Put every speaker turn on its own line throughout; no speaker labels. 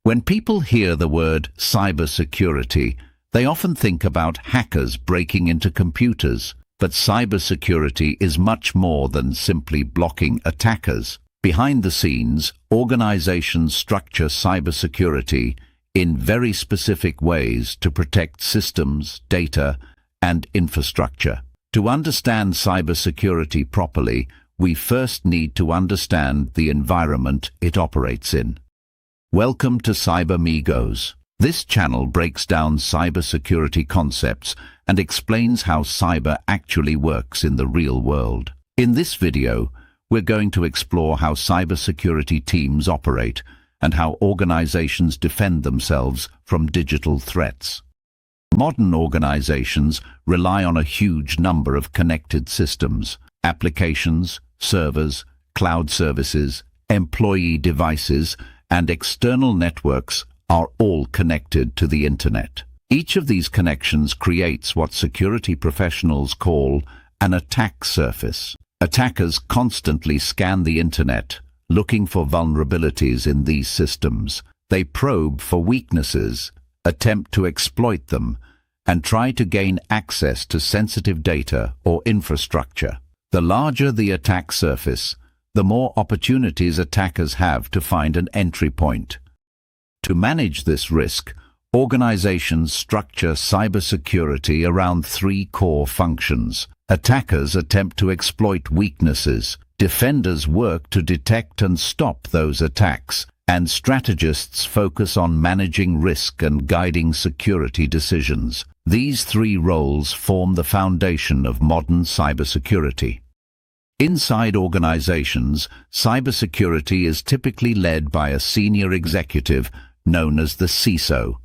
When people hear the word cybersecurity, they often think about hackers breaking into computers. But cybersecurity is much more than simply blocking attackers. Behind the scenes, organizations structure cybersecurity in very specific ways to protect systems, data, and infrastructure. To understand cybersecurity properly, we first need to understand the environment it operates in. Welcome to CyberMigos. This channel breaks down cybersecurity concepts and explains how cyber actually works in the real world. In this video, we're going to explore how cybersecurity teams operate and how organizations defend themselves from digital threats. Modern organizations rely on a huge number of connected systems, applications, servers, cloud services, employee devices, and external networks are all connected to the internet. Each of these connections creates what security professionals call an attack surface. Attackers constantly scan the internet, looking for vulnerabilities in these systems. They probe for weaknesses, attempt to exploit them, and try to gain access to sensitive data or infrastructure. The larger the attack surface, the more opportunities attackers have to find an entry point. To manage this risk, organizations structure cybersecurity around three core functions. Attackers attempt to exploit weaknesses, defenders work to detect and stop those attacks, and strategists focus on managing risk and guiding security decisions. These three roles form the foundation of modern cybersecurity. Inside organizations, cybersecurity is typically led by a senior executive known as the CISO,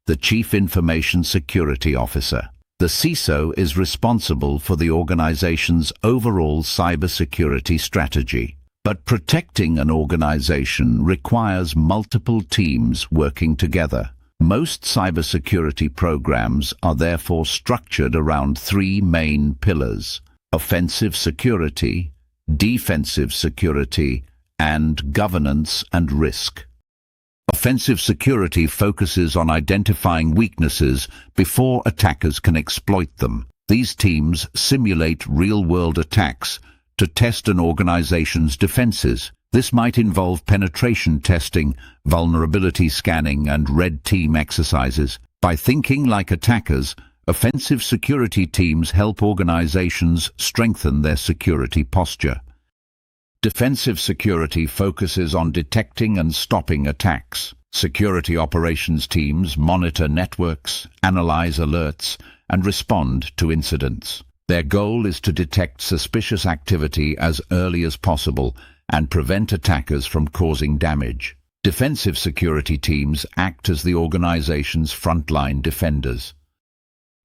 the Chief Information Security Officer. The CISO is responsible for the organization's overall cybersecurity strategy. But protecting an organization requires multiple teams working together. Most cybersecurity programs are therefore structured around three main pillars: offensive security, defensive security, and governance and risk. Offensive security focuses on identifying weaknesses before attackers can exploit them. These teams simulate real-world attacks to test an organization's defenses. This might involve penetration testing, vulnerability scanning, and red team exercises. By thinking like attackers, offensive security teams help organizations strengthen their security posture. Defensive security focuses on detecting and stopping attacks. Security operations teams monitor networks, analyze alerts, and respond to incidents. Their goal is to detect suspicious activity as early as possible and prevent attackers from causing damage. Defensive security teams act as the organization's frontline defenders.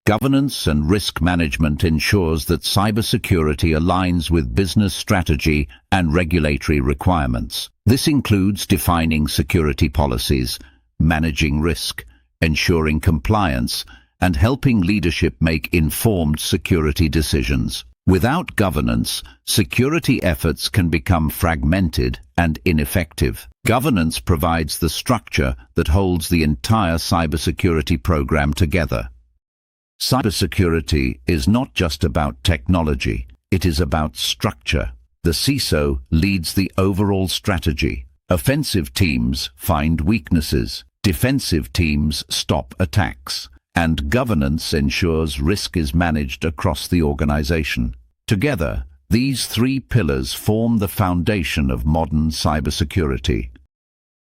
Governance and risk management ensures that cybersecurity aligns with business strategy and regulatory requirements. This includes defining security policies, managing risk, ensuring compliance, and helping leadership make informed security decisions. Without governance, security efforts can become fragmented and ineffective. Governance provides the structure that holds the entire cybersecurity program together. Cybersecurity is not just about technology, it is about structure. The CISO leads the overall strategy. Offensive teams find weaknesses, defensive teams stop attacks, and governance ensures risk is managed across the organization. Together, these three pillars form the foundation of modern cybersecurity.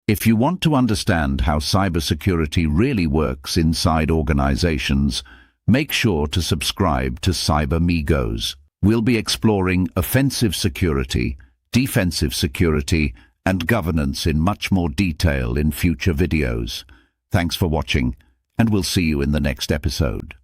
If you want to understand how cybersecurity really works inside organizations, make sure to subscribe to CyberMigos. We'll be exploring offensive security, defensive security, and governance in much more detail in future videos. Thanks for watching, and we'll see you in the next episode.